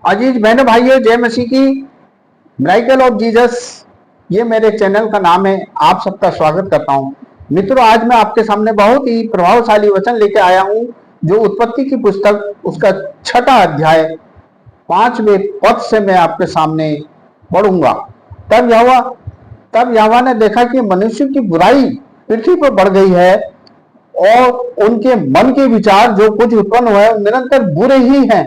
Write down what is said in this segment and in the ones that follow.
अजीज बहनों भाइयों, जय मसीह की। मिरेकल ऑफ जीसस, ये मेरे चैनल का नाम है। आप सबका स्वागत करता हूं। मित्रों, आज मैं आपके सामने बहुत ही प्रभावशाली वचन लेके आया हूं, जो उत्पत्ति की पुस्तक उसका 6वां अध्याय 5वें पद से मैं आपके सामने पढ़ूंगा। तब यहोवा ने देखा कि मनुष्य की बुराई पृथ्वी पर बढ़ गई है और उनके मन के विचार जो कुछ उत्पन्न हुए निरंतर बुरे ही हैं।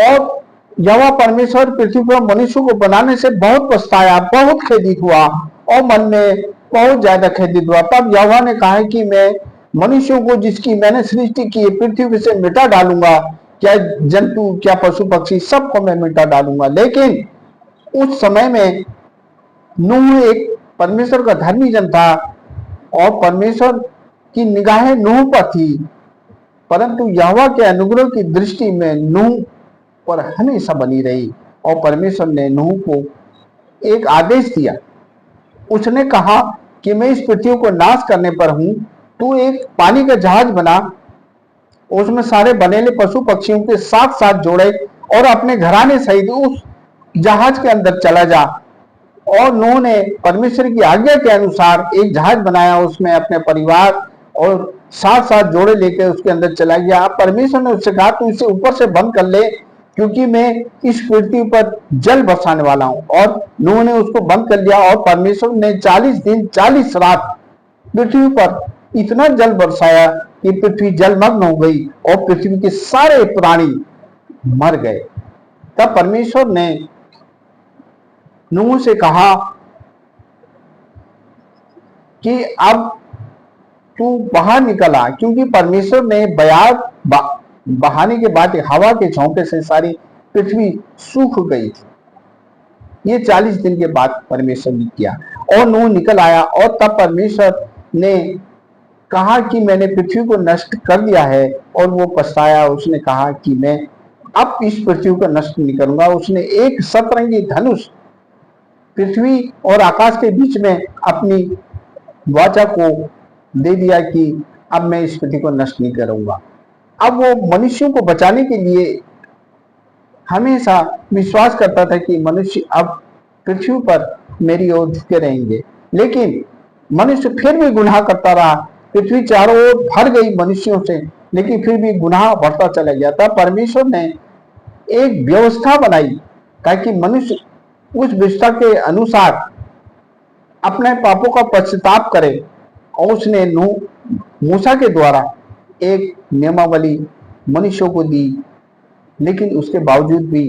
और यहोवा परमेश्वर पृथ्वी पर मनुष्य को बनाने से बहुत पछताया, बहुत खेदित हुआ और मन में बहुत ज्यादा खेदित हुआ। तब यहोवा ने कहा कि मैं मनुष्यों को जिसकी मैंने सृष्टि की पृथ्वी से मिटा डालूंगा, क्या जंतु क्या पशु पक्षी सबको मैं मिटा डालूंगा। लेकिन उस समय में नूह एक परमेश्वर का धर्मी जन था और परमेश्वर की निगाहें नूह पर थी, परंतु यहोवा के अनुग्रह की दृष्टि में नूह पर हमेशा बनी रही। और परमेश्वर ने नूह को एक आदेश दिया। उसने कहा कि मैं इस पृथ्वी को नाश करने पर हूं, तू एक पानी का जहाज बना, उसमें सारे बनेले पशु पक्षियों के साथ साथ जोड़े और अपने घराने सहित उस जहाज के अंदर चला जा। और नूह ने परमेश्वर की आज्ञा के अनुसार एक जहाज बनाया, उसमें अपने परिवार और साथ साथ जोड़े लेकर उसके अंदर चला गया। परमेश्वर ने उससे कहा, तू इसे ऊपर से बंद कर ले, क्योंकि मैं इस पृथ्वी पर जल बरसाने वाला हूं। और नूह ने उसको बंद कर लिया और परमेश्वर ने 40 दिन 40 रात पृथ्वी पर इतना जल बरसाया कि पृथ्वी जलमग्न हो गई और पृथ्वी के सारे प्राणी मर गए। तब परमेश्वर ने नूह से कहा कि अब तू बाहर निकल आ, क्योंकि परमेश्वर ने बहाने के बाद हवा के झोंके से सारी पृथ्वी सूख गई थी। ये 40 दिन के बाद परमेश्वर ने किया और नूह निकल आया। और तब परमेश्वर ने कहा कि मैंने पृथ्वी को नष्ट कर दिया है, और वो पछताया। उसने कहा कि मैं अब इस पृथ्वी को नष्ट नहीं करूंगा। उसने एक सतरंगी धनुष पृथ्वी और आकाश के बीच में अपनी वाचा को दे दिया कि अब मैं इस पृथ्वी को नष्ट नहीं करूंगा। अब वो मनुष्यों को बचाने के लिए हमेशा विश्वास करता था कि मनुष्य अब पृथ्वी पर मेरी ओर झुके रहेंगे। लेकिन मनुष्य फिर भी गुनाह करता रहा। पृथ्वी चारों ओर भर गई मनुष्यों से, लेकिन फिर भी गुनाह बढ़ता चला गया। तब परमेश्वर ने एक व्यवस्था बनाई ताकि मनुष्य उस व्यवस्था के अनुसार अपने पापों का पश्चाताप करे। और उसने मूसा के द्वारा एक नियमावली मनुष्यों को दी, लेकिन उसके बावजूद भी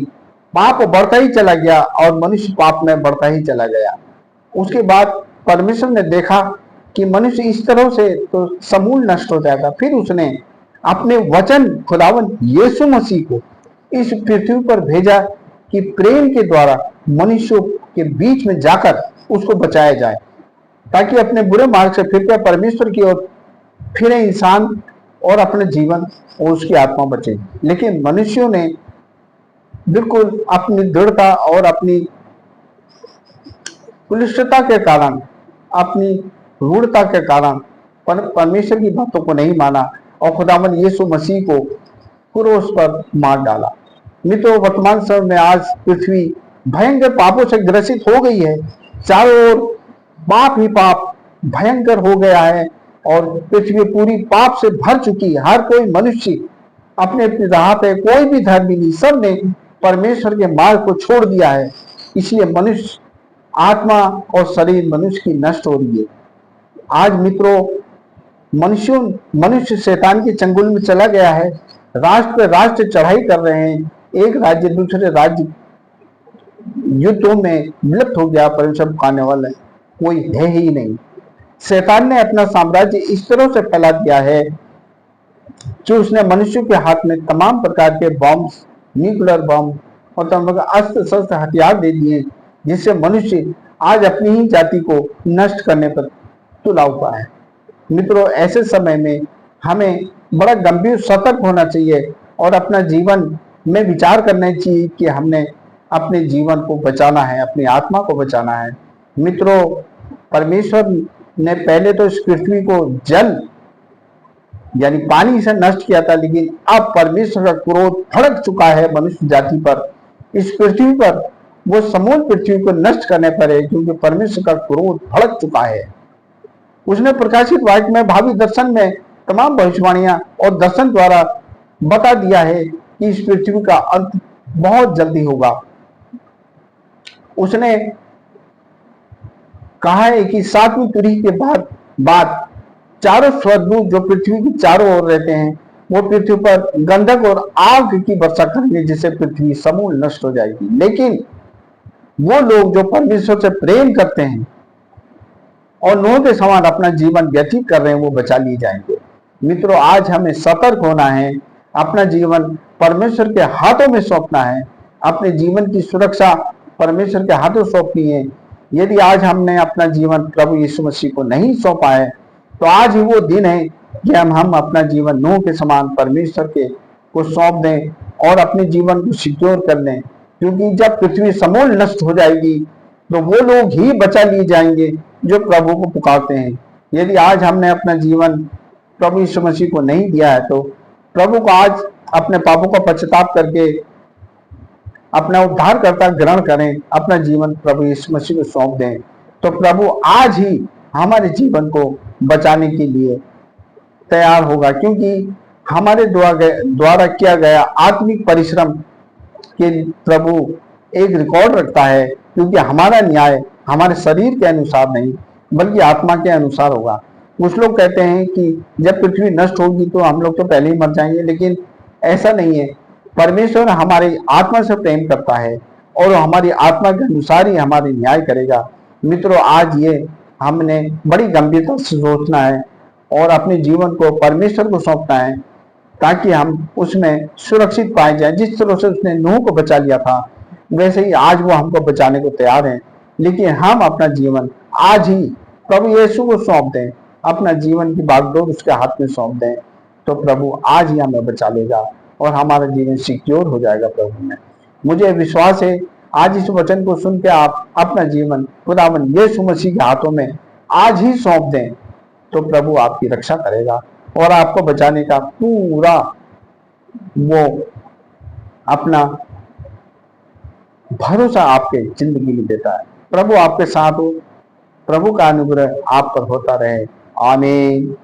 पाप बढ़ता ही चला गया और मनुष्य पाप में बढ़ता ही चला गया। उसके बाद परमेश्वर ने देखा कि मनुष्य इस तरह से तो समूल नष्ट हो जाएगा। फिर उसने अपने वचन खुदावन यीशु मसीह को इस पृथ्वी पर भेजा कि प्रेम के द्वारा मनुष्यों के बीच में जाकर उसको बचाया जाए, ताकि अपने बुरे मार्ग से फिरकर परमेश्वर की ओर फिरे इंसान और अपने जीवन और उसकी आत्मा बचे। लेकिन मनुष्यों ने बिल्कुल अपनी दृढ़ता और अपनी कुलिष्टता के कारण, अपनी रूढ़ता के कारण परमेश्वर की बातों को नहीं माना और खुदावन यीशु मसीह को क्रूस पर मार डाला। मित्रों, वर्तमान समय में आज पृथ्वी भयंकर पापों से ग्रसित हो गई है। चारों ओर पाप ही पाप भयंकर हो गया है और पृथ्वी पूरी पाप से भर चुकी है। हर कोई मनुष्य अपने अपनी राह पे, कोई भी धर्मी नहीं, सब ने परमेश्वर के मार्ग को छोड़ दिया है। इसलिए मनुष्य आत्मा और शरीर मनुष्य की नष्ट हो रही है। आज मित्रों, मनुष्य शैतान के चंगुल में चला गया है। राष्ट्र पे राष्ट्र चढ़ाई कर रहे हैं, एक राज्य दूसरे राज्य युद्धों में विलुप्त हो गया। परिश्रम खाने वाले कोई है ही नहीं। शैतान ने अपना साम्राज्य इस तरह से फैला दिया है कि उसने मनुष्यों के हाथ में तमाम प्रकार के बम, न्यूक्लियर बम और तमाम अस्त्र शस्त्र हथियार दे दिए, जिससे मनुष्य आज अपनी ही जाति को नष्ट करने पर तुला हुआ है। मित्रों, ऐसे समय में हमें बड़ा गंभीर सतर्क होना चाहिए और अपना जीवन में विचार करना चाहिए कि हमने अपने जीवन को बचाना है, अपनी आत्मा को बचाना है। मित्रों, परमेश्वर ने पहले तो इस पृथ्वी को जल यानी पानी से नष्ट किया था, लेकिन अब परमेश्वर का क्रोध भड़क चुका है मनुष्य जाति पर, इस पृथ्वी पर। वो समूल पृथ्वी को नष्ट करने पर है, क्योंकि परमेश्वर का क्रोध भड़क चुका है। उसने प्रकाशित वाक्य में भावी दर्शन में तमाम भविष्यवाणियां और दर्शन द्वारा बता दिया है कि इस पृथ्वी का अंत बहुत जल्दी होगा। उसने कहा है कि सातवीं तुरही के बाद चारों स्वर्गदूत जो पृथ्वी की चारों ओर रहते हैं, वो पृथ्वी पर गंधक और आग की वर्षा करेंगे, जिससे पृथ्वी समूल नष्ट हो जाएगी। लेकिन वो लोग जो परमेश्वर से प्रेम करते हैं और नूह के समान अपना जीवन व्यतीत कर रहे हैं, वो बचा लिए जाएंगे। मित्रों, आज हमें सतर्क होना है, अपना जीवन परमेश्वर के हाथों में सौंपना है, अपने जीवन की सुरक्षा परमेश्वर के हाथों सौंपनी है। यदि आज हमने अपना जीवन प्रभु यीशु मसीह को नहीं सौंपा है, तो आज ही वो दिन है कि हम अपना जीवन नूह के समान परमेश्वर के को सौंप दें और अपने जीवन को सिक्योर कर लें। क्योंकि जब पृथ्वी समूल नष्ट हो जाएगी, तो वो लोग ही बचा लिए जाएंगे जो प्रभु को पुकारते हैं। यदि आज हमने अपना जीवन प्रभु यीशु मसीह को नहीं दिया है, तो प्रभु को आज अपने पापों का पश्चाताप करके अपना उद्धारकर्ता ग्रहण करें, अपना जीवन प्रभु यीशु मसीह को सौंप दें, तो प्रभु आज ही हमारे जीवन को बचाने के लिए तैयार होगा। क्योंकि हमारे द्वारा किया गया आत्मिक परिश्रम के प्रभु एक रिकॉर्ड रखता है, क्योंकि हमारा न्याय हमारे शरीर के अनुसार नहीं, बल्कि आत्मा के अनुसार होगा। कुछ लोग कहते हैं कि जब पृथ्वी नष्ट होगी तो हम लोग तो पहले ही मर जाएंगे, लेकिन ऐसा नहीं है। परमेश्वर हमारी आत्मा से प्रेम करता है और हमारी आत्मा के अनुसार ही हमारी न्याय करेगा। मित्रों, आज ये हमने बड़ी गंभीरता से सोचना है और अपने जीवन को परमेश्वर को सौंपना है, ताकि हम उसमें सुरक्षित पाए जाएं। जिस तरह से उसने नूह को बचा लिया था, वैसे ही आज वो हमको बचाने को तैयार हैं। लेकिन हम अपना जीवन आज ही प्रभु यीशु को सौंप दें, अपना जीवन की बागडोर उसके हाथ में सौंप दें, तो प्रभु आज ही हमें बचा लेगा और हमारा जीवन सिक्योर हो जाएगा प्रभु में। मुझे विश्वास है, आज इस वचन को सुन के आप अपना जीवन खुदावंद यीशु मसीह के हाथों में आज ही सौंप दें, तो प्रभु आपकी रक्षा करेगा और आपको बचाने का पूरा वो अपना भरोसा आपके जिंदगी में देता है। प्रभु आपके साथ हो, प्रभु का अनुग्रह आप पर होता रहे। आमीन।